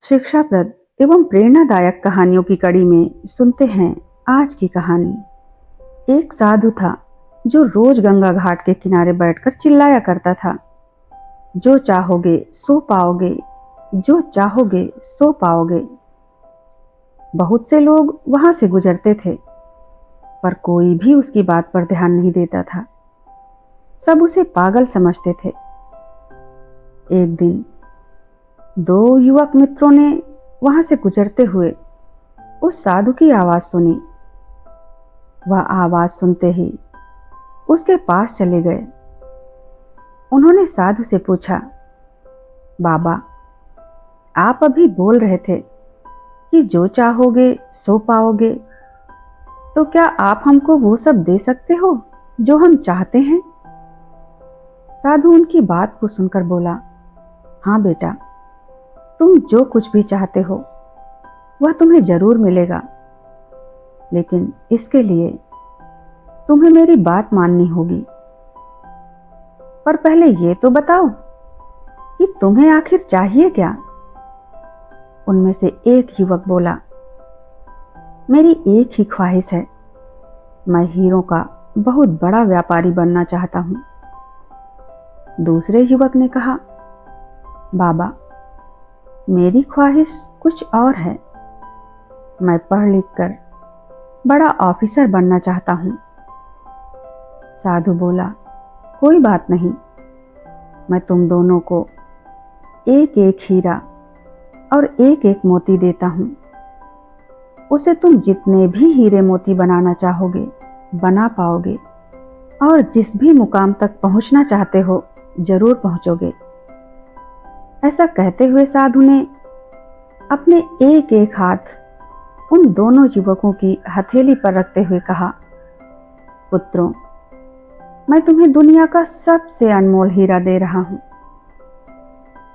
शिक्षाप्रद एवं प्रेरणादायक कहानियों की कड़ी में सुनते हैं आज की कहानी। एक साधु था जो रोज गंगा घाट के किनारे बैठकर चिल्लाया करता था, जो चाहोगे सो पाओगे, जो चाहोगे सो पाओगे। बहुत से लोग वहां से गुजरते थे, पर कोई भी उसकी बात पर ध्यान नहीं देता था। सब उसे पागल समझते थे। एक दिन दो युवक मित्रों ने वहां से गुजरते हुए उस साधु की आवाज सुनी। वह आवाज सुनते ही उसके पास चले गए। उन्होंने साधु से पूछा, बाबा, आप अभी बोल रहे थे कि जो चाहोगे सो पाओगे, तो क्या आप हमको वो सब दे सकते हो जो हम चाहते हैं? साधु उनकी बात को सुनकर बोला, हाँ बेटा, तुम जो कुछ भी चाहते हो वह तुम्हें जरूर मिलेगा, लेकिन इसके लिए तुम्हें मेरी बात माननी होगी। पर पहले ये तो बताओ कि तुम्हें आखिर चाहिए क्या? उनमें से एक युवक बोला, मेरी एक ही ख्वाहिश है, मैं हीरों का बहुत बड़ा व्यापारी बनना चाहता हूं। दूसरे युवक ने कहा, बाबा, मेरी ख्वाहिश कुछ और है, मैं पढ़ लिख कर बड़ा ऑफिसर बनना चाहता हूं। साधु बोला, कोई बात नहीं, मैं तुम दोनों को एक एक हीरा और एक एक मोती देता हूं। उसे तुम जितने भी हीरे मोती बनाना चाहोगे बना पाओगे, और जिस भी मुकाम तक पहुंचना चाहते हो जरूर पहुंचोगे। ऐसा कहते हुए साधु ने अपने एक एक हाथ उन दोनों युवकों की हथेली पर रखते हुए कहा, पुत्रों, मैं तुम्हें दुनिया का सबसे अनमोल हीरा दे रहा हूं।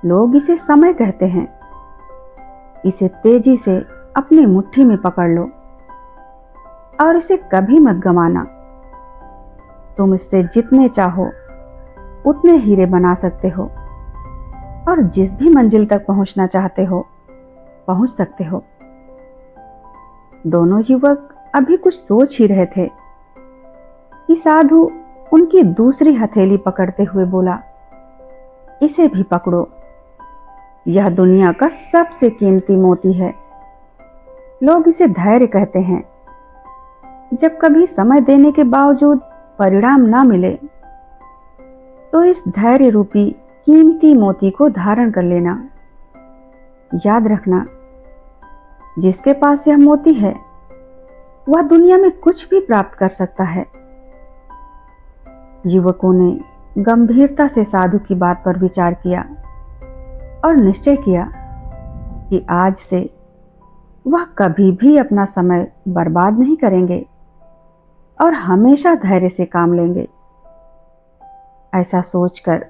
लोग इसे समय कहते हैं। इसे तेजी से अपनी मुट्ठी में पकड़ लो और इसे कभी मत गंवाना। तुम इससे जितने चाहो उतने हीरे बना सकते हो, और जिस भी मंजिल तक पहुंचना चाहते हो पहुंच सकते हो। दोनों युवक अभी कुछ सोच ही रहे थे कि साधु उनकी दूसरी हथेली पकड़ते हुए बोला, इसे भी पकड़ो, यह दुनिया का सबसे कीमती मोती है। लोग इसे धैर्य कहते हैं। जब कभी समय देने के बावजूद परिणाम ना मिले, तो इस धैर्य रूपी कीमती मोती को धारण कर लेना। याद रखना, जिसके पास यह मोती है वह दुनिया में कुछ भी प्राप्त कर सकता है। युवकों ने गंभीरता से साधु की बात पर विचार किया और निश्चय किया कि आज से वह कभी भी अपना समय बर्बाद नहीं करेंगे और हमेशा धैर्य से काम लेंगे। ऐसा सोचकर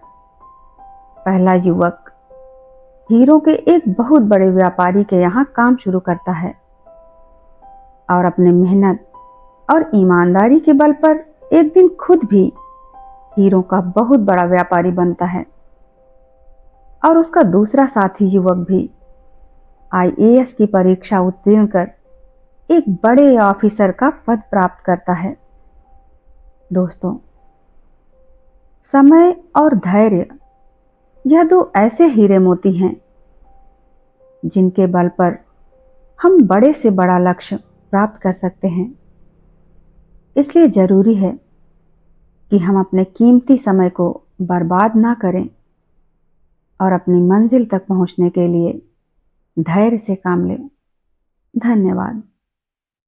पहला युवक हीरो के एक बहुत बड़े व्यापारी के यहाँ काम शुरू करता है और अपने मेहनत और ईमानदारी के बल पर एक दिन खुद भी हीरो का बहुत बड़ा व्यापारी बनता है। और उसका दूसरा साथी युवक भी आईएएस की परीक्षा उत्तीर्ण कर एक बड़े ऑफिसर का पद प्राप्त करता है। दोस्तों, समय और धैर्य, यह दो ऐसे हीरे मोती हैं जिनके बल पर हम बड़े से बड़ा लक्ष्य प्राप्त कर सकते हैं। इसलिए जरूरी है कि हम अपने कीमती समय को बर्बाद ना करें और अपनी मंजिल तक पहुंचने के लिए धैर्य से काम लें। धन्यवाद।